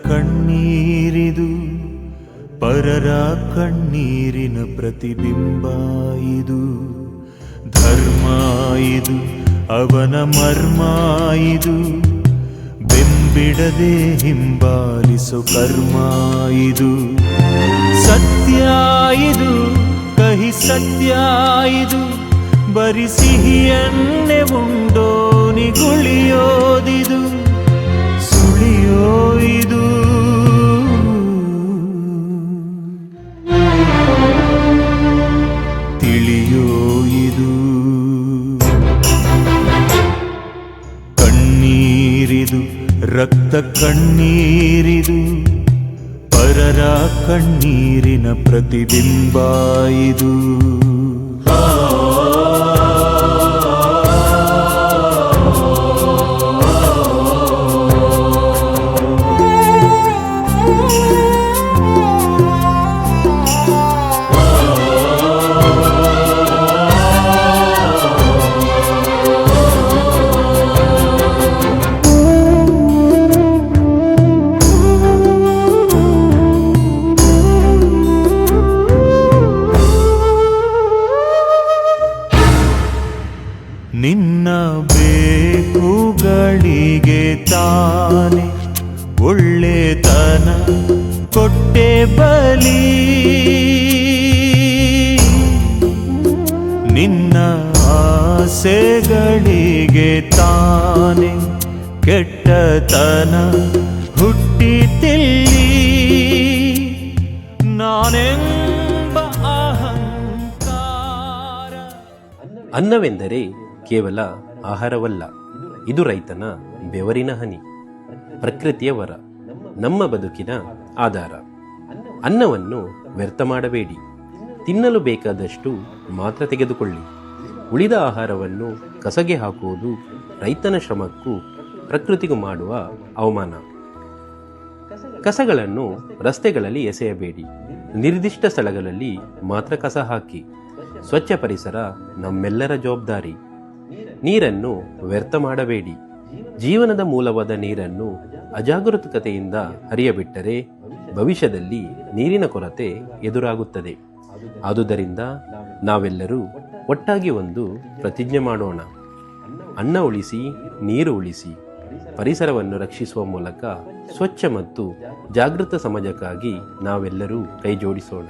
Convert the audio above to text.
ಕಣ್ಣೀರಿದು ಪರರ ಕಣ್ಣೀರಿನ ಪ್ರತಿಬಿಂಬ ಇದು. ಧರ್ಮ ಇದು ಅವನ ಮರ್ಮ ಇದು, ಬೆಂಬಿಡದೆ ಹಿಂಬಾಲಿಸೋ ಕರ್ಮ ಇದು. ಸತ್ಯ ಇದು ಕಹಿ ಸತ್ಯ ಇದು, ಬರಿ ಸಿಹಿಯನ್ನೇ ಉಂಡೋನಿಗುಳಿಯೋದಿದು. ಸುಳಿಯೋ ಇದು ತಿಳಿಯೋ ಇದು. ಕಣ್ಣೀರಿದು ರಕ್ತ ಕಣ್ಣೀರಿದು ಪರರ ಕಣ್ಣೀರಿನ ಪ್ರತಿಬಿಂಬ ಇದು. ನಿನ್ನ ಬೇಕುಗಳಿಗೆ ತಾನೆ ಒಳ್ಳೆತನ ಕೊಟ್ಟೆ ಬಲಿ, ನಿನ್ನ ಆಸೆಗಳಿಗೆ ತಾನೆ ಕೆಟ್ಟತನ ಹುಟ್ಟಿತಿಲ್ಲಿ. ನಾನೆಂಬ ಅಹಂಕಾರ. ಅನ್ನವೆಂದರೆ ಕೇವಲ ಆಹಾರವಲ್ಲ, ಇದು ರೈತನ ಬೆವರಿನ ಹನಿ, ಪ್ರಕೃತಿಯ ವರ, ನಮ್ಮ ಬದುಕಿನ ಆಧಾರ. ಅನ್ನವನ್ನು ವ್ಯರ್ಥ ಮಾಡಬೇಡಿ, ತಿನ್ನಲು ಬೇಕಾದಷ್ಟು ಮಾತ್ರ ತೆಗೆದುಕೊಳ್ಳಿ. ಉಳಿದ ಆಹಾರವನ್ನು ಕಸಗೆ ಹಾಕುವುದು ರೈತನ ಶ್ರಮಕ್ಕೂ ಪ್ರಕೃತಿಗೂ ಮಾಡುವ ಅವಮಾನ. ಕಸಗಳನ್ನು ರಸ್ತೆಗಳಲ್ಲಿ ಎಸೆಯಬೇಡಿ, ನಿರ್ದಿಷ್ಟ ಸ್ಥಳಗಳಲ್ಲಿ ಮಾತ್ರ ಕಸ ಹಾಕಿ. ಸ್ವಚ್ಛ ಪರಿಸರ ನಮ್ಮೆಲ್ಲರ ಜವಾಬ್ದಾರಿ. ನೀರನ್ನು ವ್ಯರ್ಥ ಮಾಡಬೇಡಿ, ಜೀವನದ ಮೂಲವಾದ ನೀರನ್ನು ಅಜಾಗರೂಕತೆಯಿಂದ ಹರಿಯಬಿಟ್ಟರೆ ಭವಿಷ್ಯದಲ್ಲಿ ನೀರಿನ ಕೊರತೆ ಎದುರಾಗುತ್ತದೆ. ಆದುದರಿಂದ ನಾವೆಲ್ಲರೂ ಒಟ್ಟಾಗಿ ಒಂದು ಪ್ರತಿಜ್ಞೆ ಮಾಡೋಣ. ಅನ್ನ ಉಳಿಸಿ, ನೀರು ಉಳಿಸಿ, ಪರಿಸರವನ್ನು ರಕ್ಷಿಸುವ ಮೂಲಕ ಸ್ವಚ್ಛ ಮತ್ತು ಜಾಗೃತ ಸಮಾಜಕ್ಕಾಗಿ ನಾವೆಲ್ಲರೂ ಕೈ ಜೋಡಿಸೋಣ.